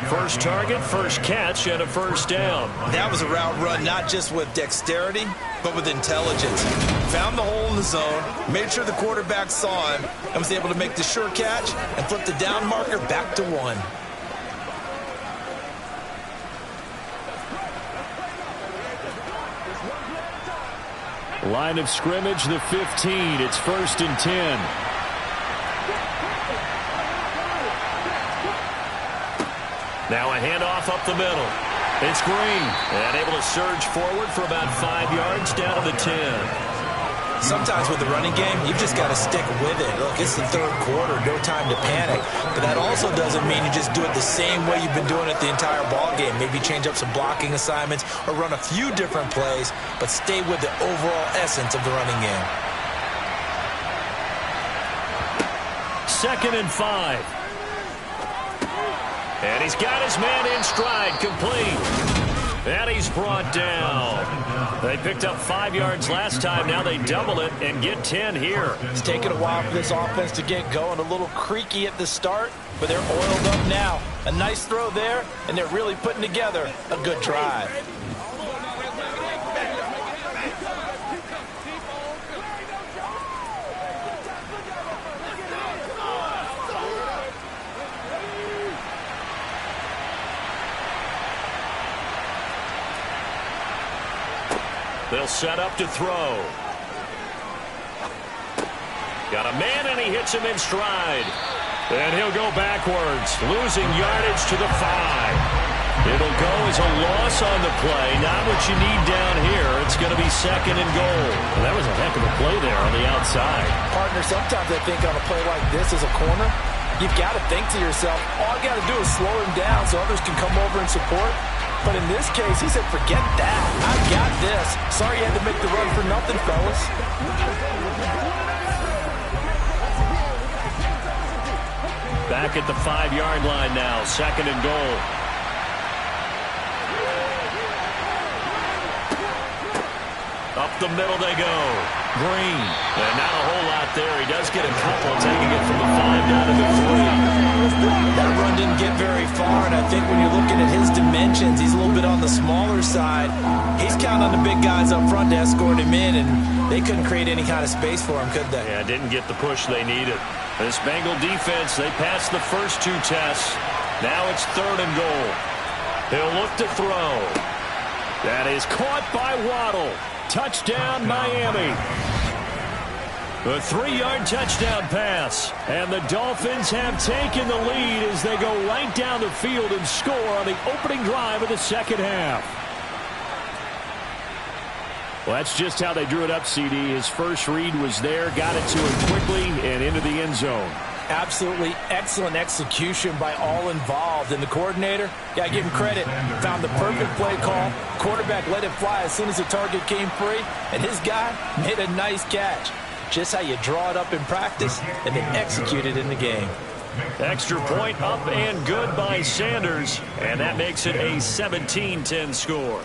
First target, first catch, and a first down. That was a route run not just with dexterity, but with intelligence. Found the hole in the zone, made sure the quarterback saw him, and was able to make the sure catch and flip the down marker back to 1. Line of scrimmage, the 15. It's 1st and 10. Now a handoff up the middle. It's Green. And able to surge forward for about 5 yards down to the 10. Sometimes with the running game, you've just got to stick with it. Look, it's the third quarter, no time to panic. But that also doesn't mean you just do it the same way you've been doing it the entire ball game. Maybe change up some blocking assignments or run a few different plays, but stay with the overall essence of the running game. 2nd and 5. And he's got his man in stride, complete. And he's brought down. They picked up 5 yards last time. Now they double it and get 10 here. It's taken a while for this offense to get going. A little creaky at the start, but they're oiled up now. A nice throw there, and they're really putting together a good drive. They'll set up to throw. Got a man, and he hits him in stride. And he'll go backwards, losing yardage to the 5. It'll go as a loss on the play. Not what you need down here. It's going to be 2nd and goal. Well, that was a heck of a play there on the outside. Partner, sometimes I think on a play like this as a corner, you've got to think to yourself, all you got to do is slow him down so others can come over and support. But in this case, he said, forget that. I got this. Sorry you had to make the run for nothing, fellas. Back at the 5-yard line now, 2nd and goal. Up the middle they go. Green. And not a whole lot there. He does get a couple, taking it from the 5 down to the 3. That run didn't get very far, and I think when you're looking at his dimensions, he's a little bit on the smaller side. He's counting on the big guys up front to escort him in, and they couldn't create any kind of space for him, could they? Yeah, didn't get the push they needed. This Bengal defense, they passed the first 2 tests. Now it's 3rd and goal. He'll look to throw. That is caught by Waddle. Touchdown, Miami. A 3-yard touchdown pass. And the Dolphins have taken the lead as they go right down the field and score on the opening drive of the second half. Well, that's just how they drew it up, CD. His first read was there, got it to him quickly, and into the end zone. Absolutely excellent execution by all involved. And the coordinator, got to give him credit, found the perfect play call. Quarterback let it fly as soon as the target came free, and his guy made a nice catch. Just how you draw it up in practice and then execute it in the game. Extra point up and good by Sanders, and that makes it a 17-10 score.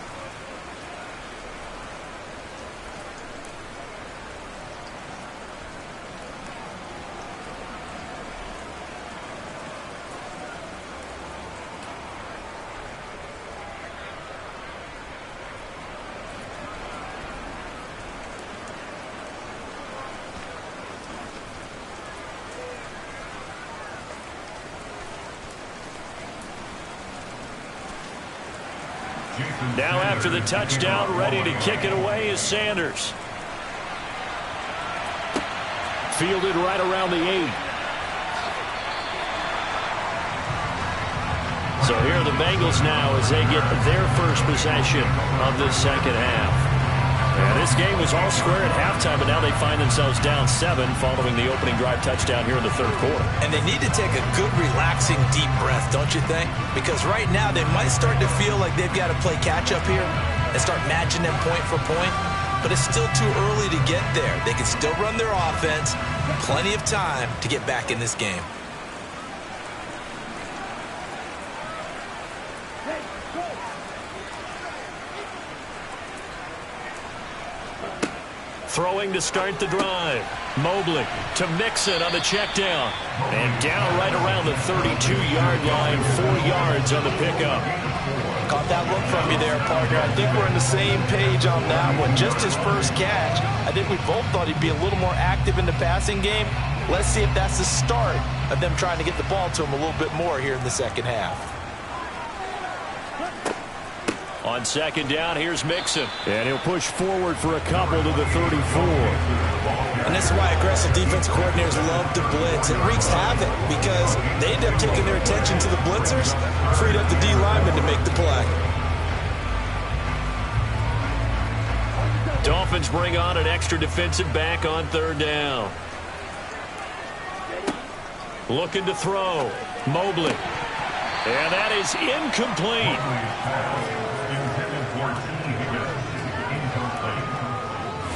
Now after the touchdown, ready to kick it away is Sanders. Fielded right around the 8. So here are the Bengals now as they get their first possession of this second half. And this game was all square at halftime, but now they find themselves down 7 following the opening drive touchdown here in the third quarter. And they need to take a good, relaxing, deep breath, don't you think? Because right now they might start to feel like they've got to play catch-up here and start matching them point for point. But it's still too early to get there. They can still run their offense. Plenty of time to get back in this game. Throwing to start the drive. Mobley to Mixon on the check down. And down right around the 32-yard line, 4 yards on the pickup. Caught that look from you there, partner. I think we're on the same page on that one. Just his first catch. I think we both thought he'd be a little more active in the passing game. Let's see if that's the start of them trying to get the ball to him a little bit more here in the second half. On second down, here's Mixon. And he'll push forward for a couple to the 34. And that's why aggressive defense coordinators love to blitz. It wreaks havoc because they end up taking their attention to the blitzers, freed up the D lineman to make the play. Dolphins bring on an extra defensive back on third down. Looking to throw. Mobley. And that is incomplete.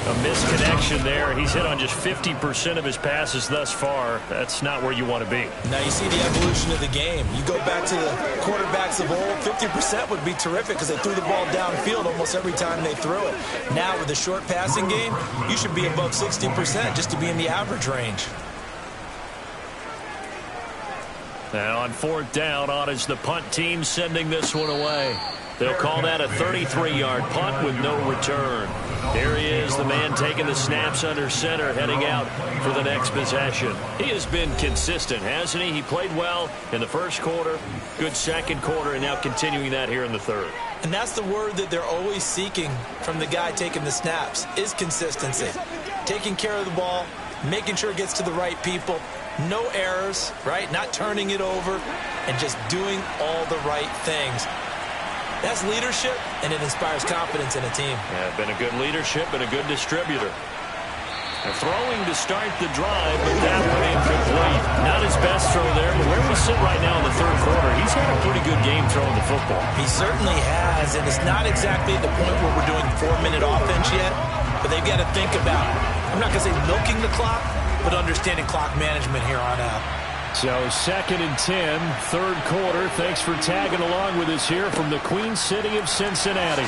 A misconnection there. He's hit on just 50% of his passes thus far. That's not where you want to be. Now you see the evolution of the game. You go back to the quarterbacks of old, 50% would be terrific because they threw the ball downfield almost every time they threw it. Now with the short passing game, you should be above 60% just to be in the average range. And on 4th down, on is the punt team sending this one away. They'll call that a 33-yard punt with no return. Here he is, the man taking the snaps under center, heading out for the next possession. He has been consistent, hasn't he? He played well in the first quarter, good second quarter, and now continuing that here in the third. And that's the word that they're always seeking from the guy taking the snaps, is consistency. Taking care of the ball, making sure it gets to the right people, no errors, right? Not turning it over, and just doing all the right things. That's leadership, and it inspires confidence in a team. Yeah, been a good leadership and a good distributor. They're throwing to start the drive, but that one incomplete. Not his best throw there, but where we sit right now in the third quarter, he's had a pretty good game throwing the football. He certainly has, and it's not exactly the point where we're doing 4-minute offense yet, but they've got to think about, I'm not going to say milking the clock, but understanding clock management here on out. So 2nd and 10, third quarter. Thanks for tagging along with us here from the Queen City of Cincinnati.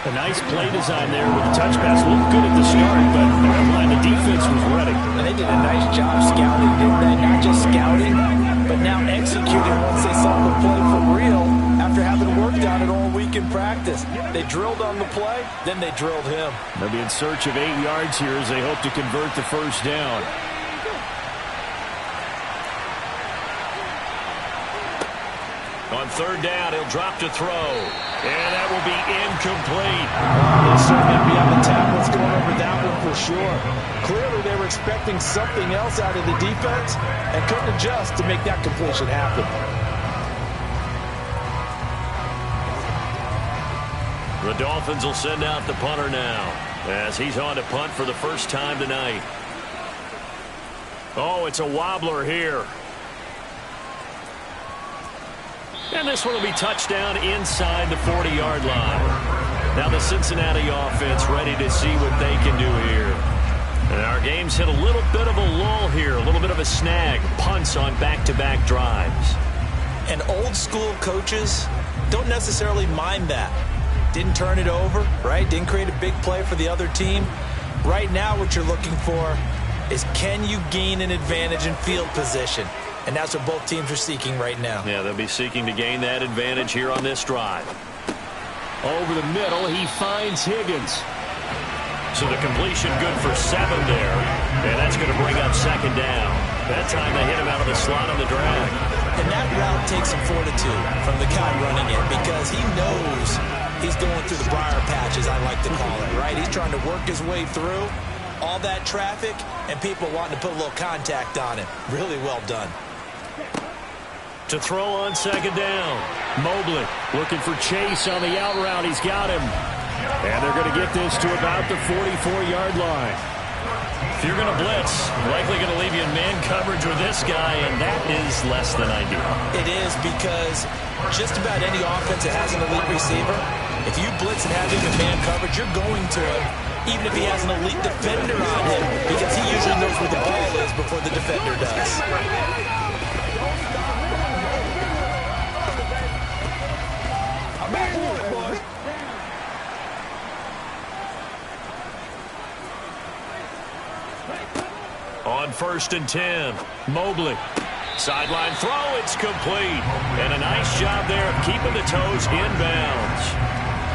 A nice play design there with the touch pass. Looked good at the start, but bottom line, the defense was ready. And they did a nice job scouting, didn't they? Not just scouting, but now executing once they saw the play for real after having worked on it all week in practice. They drilled on the play, then they drilled him. They'll be in search of 8 yards here as they hope to convert the first down. On 3rd down, he'll drop to throw. And that will be incomplete. They certainly be on the tablets going over that one for sure. Clearly, they were expecting something else out of the defense and couldn't adjust to make that completion happen. The Dolphins will send out the punter now as he's on to punt for the first time tonight. Oh, it's a wobbler here. And this one will be touchdown inside the 40-yard line. Now the Cincinnati offense ready to see what they can do here. And our game's hit a little bit of a lull here, a little bit of a snag. Punts on back-to-back drives. And old-school coaches don't necessarily mind that. Didn't turn it over, right? Didn't create a big play for the other team. Right now what you're looking for is, can you gain an advantage in field position? And that's what both teams are seeking right now. Yeah, they'll be seeking to gain that advantage here on this drive. Over the middle, he finds Higgins. So the completion good for 7 there. And that's going to bring up 2nd down. That time they hit him out of the slot on the drag. And that route takes some fortitude from the guy running it, because he knows he's going through the briar patch, as I like to call it, right? He's trying to work his way through all that traffic and people wanting to put a little contact on him. Really well done. To throw on 2nd down. Mobley looking for Chase on the out route. He's got him. And they're going to get this to about the 44-yard line. If you're going to blitz, likely going to leave you in man coverage with this guy, and that is less than ideal. It is, because just about any offense that has an elite receiver, if you blitz and have him in man coverage, you're going to him, even if he has an elite defender on him, because he usually knows where the ball is before the defender does. On 1st and 10, Mobley. Sideline throw, it's complete. And a nice job there of keeping the toes inbounds.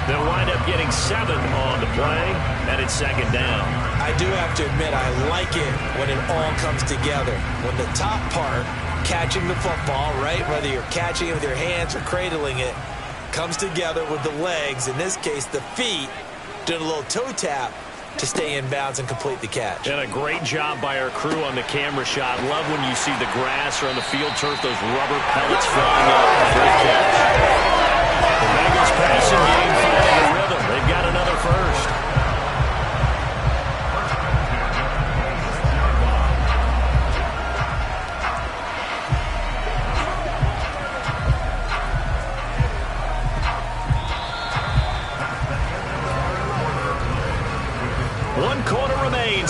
They'll wind up getting 7 on the play, and it's 2nd down. I do have to admit, I like it when it all comes together. When the top part, catching the football, right, whether you're catching it with your hands or cradling it, comes together with the legs, in this case the feet, doing a little toe tap to stay in bounds and complete the catch. And a great job by our crew on the camera shot. Love when you see the grass or on the field turf, those rubber pellets flying up. Great catch. The Bengals passing game finding a rhythm. They've got another first.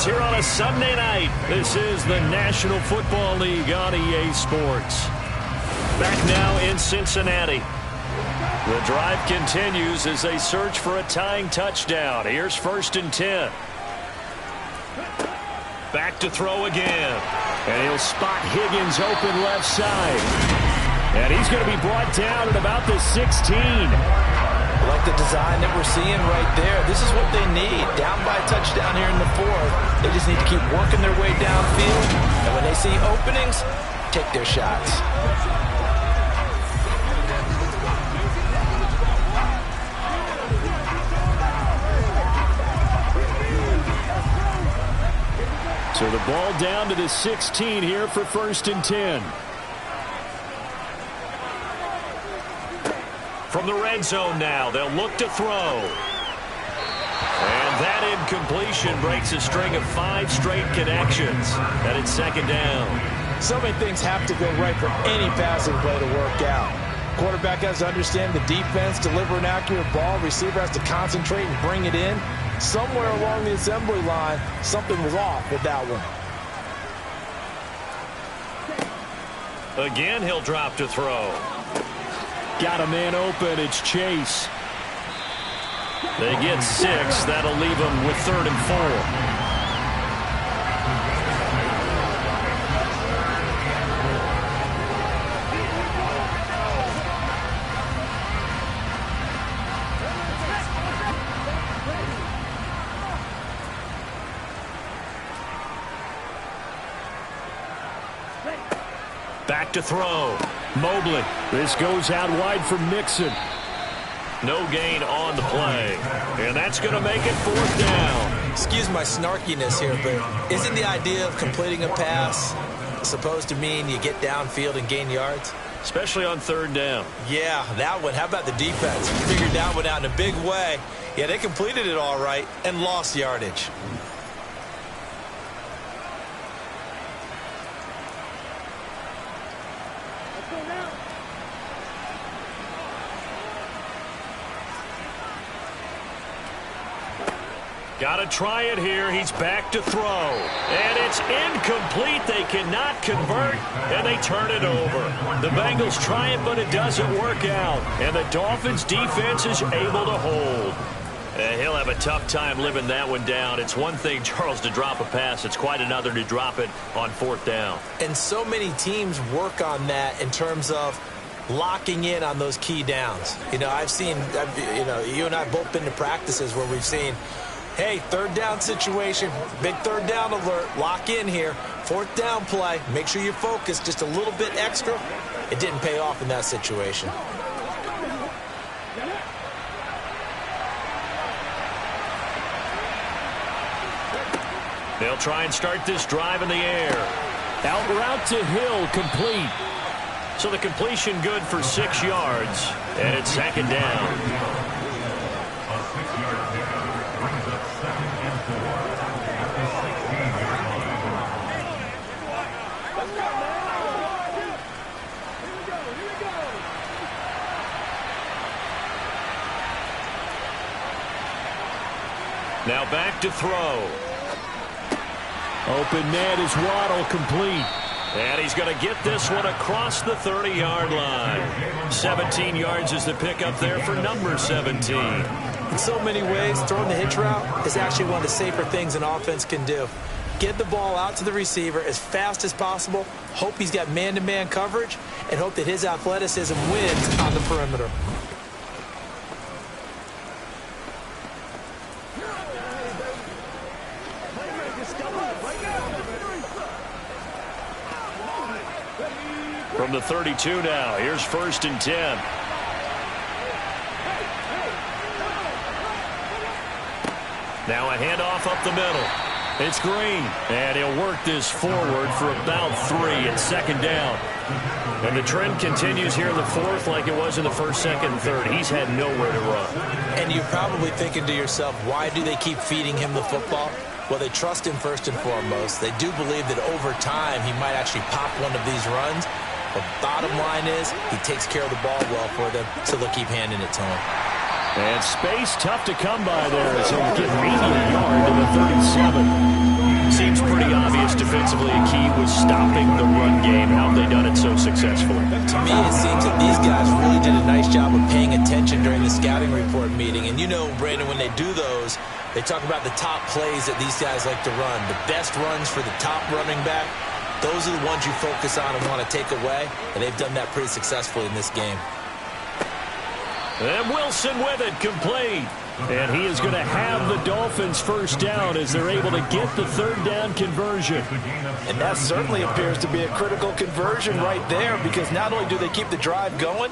Here on a Sunday night. This is the National Football League on EA Sports. Back now in Cincinnati. The drive continues as they search for a tying touchdown. Here's 1st and 10. Back Back to throw again. And he'll spot Higgins open left side. And he's going to be brought down at about the 16. I like the design that we're seeing right there. This is what they need. Down by a touchdown here in the fourth. They just need to keep working their way downfield. And when they see openings, take their shots. So the ball down to the 16 here for 1st and 10. From the red zone now, they'll look to throw. And that incompletion breaks a string of 5 straight connections. And it's 2nd down. So many things have to go right for any passing play to work out. Quarterback has to understand the defense, deliver an accurate ball. Receiver has to concentrate and bring it in. Somewhere along the assembly line, something was off with that one. Again, he'll drop to throw. Got a man open. It's Chase. They get 6. That'll leave them with 3rd and 4. Back to throw. Mobley. This goes out wide for Mixon. No gain on the play. And that's going to make it 4th down. Excuse my snarkiness here, but isn't the idea of completing a pass supposed to mean you get downfield and gain yards? Especially on 3rd down. Yeah, that one. How about the defense? Figured that one out in a big way. Yeah, they completed it all right and lost yardage. Got to try it here. He's back to throw. And it's incomplete. They cannot convert, and they turn it over. The Bengals try it, but it doesn't work out. And the Dolphins defense is able to hold. And he'll have a tough time living that one down. It's one thing, Charles, to drop a pass. It's quite another to drop it on 4th down. And so many teams work on that in terms of locking in on those key downs. You know, you and I have both been to practices where we've seen, hey, 3rd down situation, big 3rd down alert, lock in here. 4th down play, make sure you focus just a little bit extra. It didn't pay off in that situation. They'll try and start this drive in the air. Out route to Hill, complete. So the completion good for 6 yards, and it's 2nd down. Now back to throw. Open man is Waddle, complete. And he's going to get this one across the 30-yard line. 17 yards is the pickup there for number 17. In so many ways, throwing the hitch route is actually one of the safer things an offense can do. Get the ball out to the receiver as fast as possible, hope he's got man-to-man coverage, and hope that his athleticism wins on the perimeter. From the 32 now, here's 1st and 10. Now a handoff up the middle. It's Green, and he'll work this forward for about 3 at 2nd down. And the trend continues here in the 4th like it was in the 1st, 2nd, and 3rd. He's had nowhere to run. And you're probably thinking to yourself, why do they keep feeding him the football? Well, they trust him first and foremost. They do believe that over time he might actually pop one of these runs. But bottom line is he takes care of the ball well for them, so they'll keep handing it to him. And space tough to come by there, so he'll get maybe a yard to the 37. Seems pretty obvious defensively a key was stopping the run game. How have they done it so successfully? To me, it seems that these guys really did a nice job of paying attention during the scouting report meeting. And you know, Brandon, when they do those, they talk about the top plays that these guys like to run. The best runs for the top running back, those are the ones you focus on and want to take away. And they've done that pretty successfully in this game. And Wilson with it, complete. And he is going to have the Dolphins first down as they're able to get the third down conversion. And that certainly appears to be a critical conversion right there, because not only do they keep the drive going,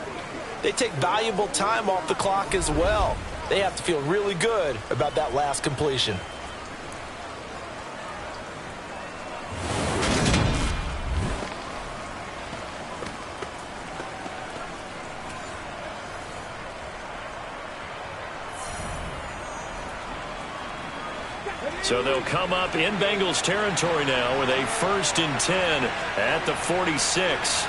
they take valuable time off the clock as well. They have to feel really good about that last completion. So they'll come up in Bengals territory now with a 1st and 10 at the 46.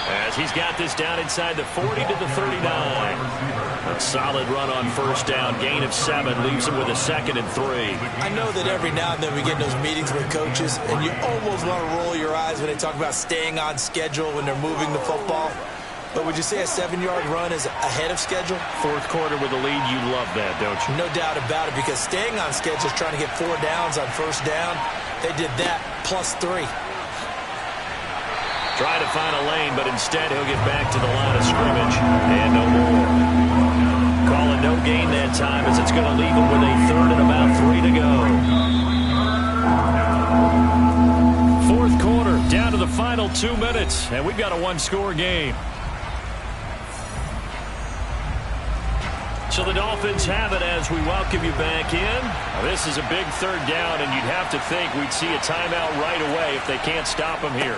As he's got this down inside the 40 to the 39. A solid run on first down. Gain of 7 leaves him with a 2nd and 3. I know that every now and then we get in those meetings with coaches, and you almost want to roll your eyes when they talk about staying on schedule when they're moving the football. But would you say a 7-yard run is ahead of schedule? Fourth quarter with a lead, you love that, don't you? No doubt about it, because staying on schedule is trying to get 4 downs on first down. They did that plus 3. Trying to find a lane, but instead he'll get back to the line of scrimmage. And no more. Calling no gain that time, as it's going to leave him with a 3rd and about 3 to go. Fourth quarter, down to the final 2 minutes, and we've got a 1-score game. So the Dolphins have it as we welcome you back in. Now, this is a big 3rd down, and you'd have to think we'd see a timeout right away if they can't stop him here.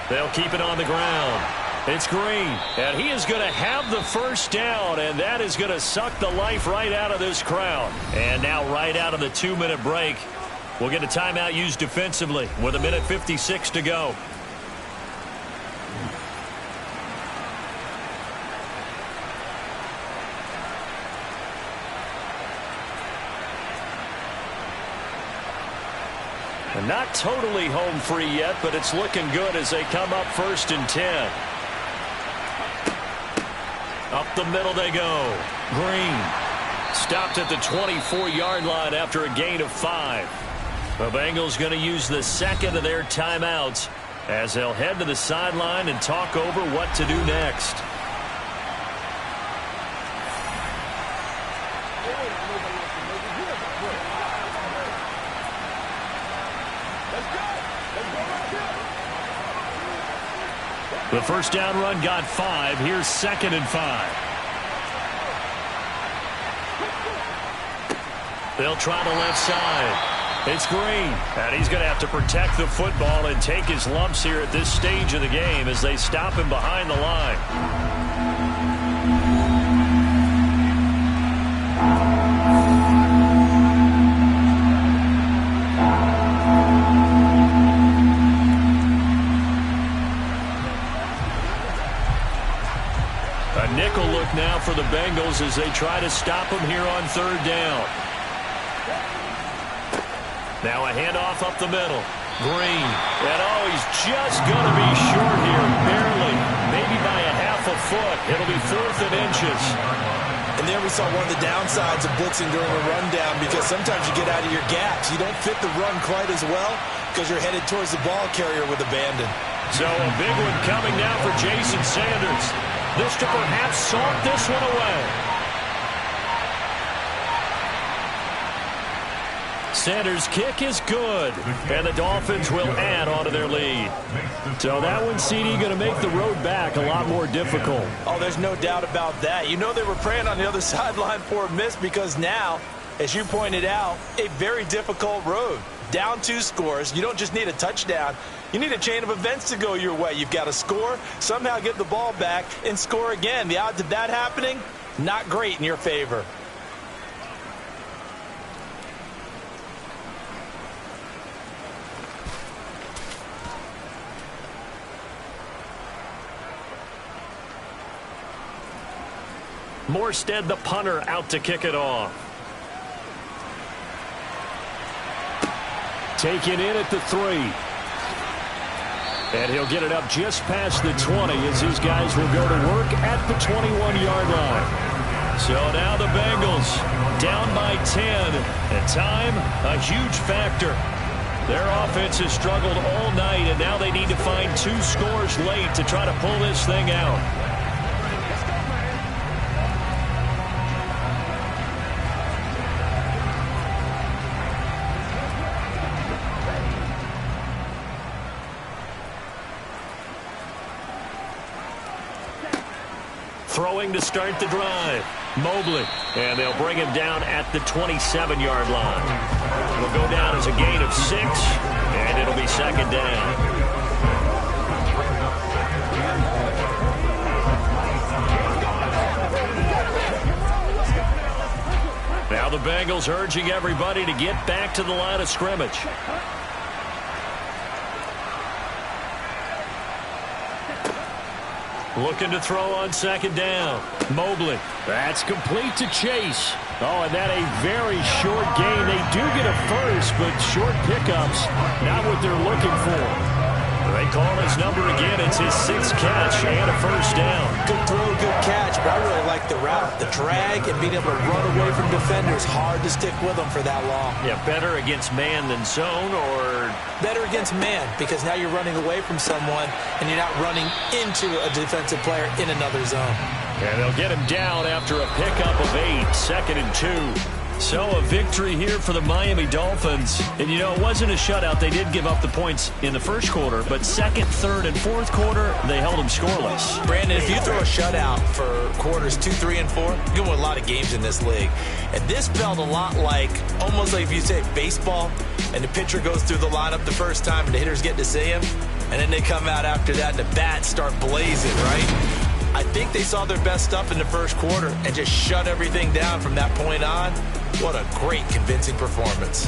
They'll keep it on the ground. It's Green, and he is going to have the first down, and that is going to suck the life right out of this crowd. And now right out of the 2-minute break, we'll get a timeout used defensively with 1:56 to go. And not totally home free yet, but it's looking good as they come up 1st and 10. Up the middle they go. Green stopped at the 24-yard line after a gain of 5. The Bengals going to use the 2nd of their timeouts as they'll head to the sideline and talk over what to do next. The first down run got 5. Here's 2nd and 5. They'll try the left side. It's Green, and he's going to have to protect the football and take his lumps here at this stage of the game as they stop him behind the line. A nickel look now for the Bengals as they try to stop him here on 3rd down. Now a handoff up the middle. Green. And oh, he's just going to be short here, barely. Maybe by a half a foot. It'll be 4th and inches. And there we saw one of the downsides of blitzing during a rundown, because sometimes you get out of your gaps. You don't fit the run quite as well because you're headed towards the ball carrier with abandon. So a big one coming now for Jason Sanders. This to perhaps salt this one away. Sanders' kick is good, and the Dolphins will add on to their lead. So that one, CD, going to make the road back a lot more difficult. Oh, there's no doubt about that. You know they were praying on the other sideline for a miss, because now, as you pointed out, a very difficult road. Down 2 scores. You don't just need a touchdown. You need a chain of events to go your way. You've got to score, somehow get the ball back, and score again. The odds of that happening, not great in your favor. Morstead, the punter, out to kick it off. Taken in at the 3. And he'll get it up just past the 20 as these guys will go to work at the 21-yard line. So now the Bengals down by 10. And time, a huge factor. Their offense has struggled all night, and now they need to find 2 scores late to try to pull this thing out. Throwing to start the drive. Mobley. And they'll bring him down at the 27-yard line. It'll go down as a gain of 6, and it'll be second down. Now the Bengals urging everybody to get back to the line of scrimmage. Looking to throw on second down. Mobley. That's complete to Chase. Oh, and that a very short gain. They do get a first, but short pickups, not what they're looking for. They call his number again. It's his 6th catch and a first down. Good throw, good catch, but I really like the route. The drag and being able to run away from defenders. Hard to stick with them for that long. Yeah, better against man than zone, or better against man, because now you're running away from someone and you're not running into a defensive player in another zone. And they'll get him down after a pickup of 8, 2nd and 2. So a victory here for the Miami Dolphins. And, you know, it wasn't a shutout. They did give up the points in the first quarter, but second, third, and fourth quarter, they held them scoreless. Brandon, if you throw a shutout for quarters 2, 3, and 4, you're going to win a lot of games in this league. And this felt a lot like, almost like if you say baseball, and the pitcher goes through the lineup the first time, and the hitters get to see him, and then they come out after that, and the bats start blazing, right? I think they saw their best stuff in the first quarter and just shut everything down from that point on. What a great, convincing performance.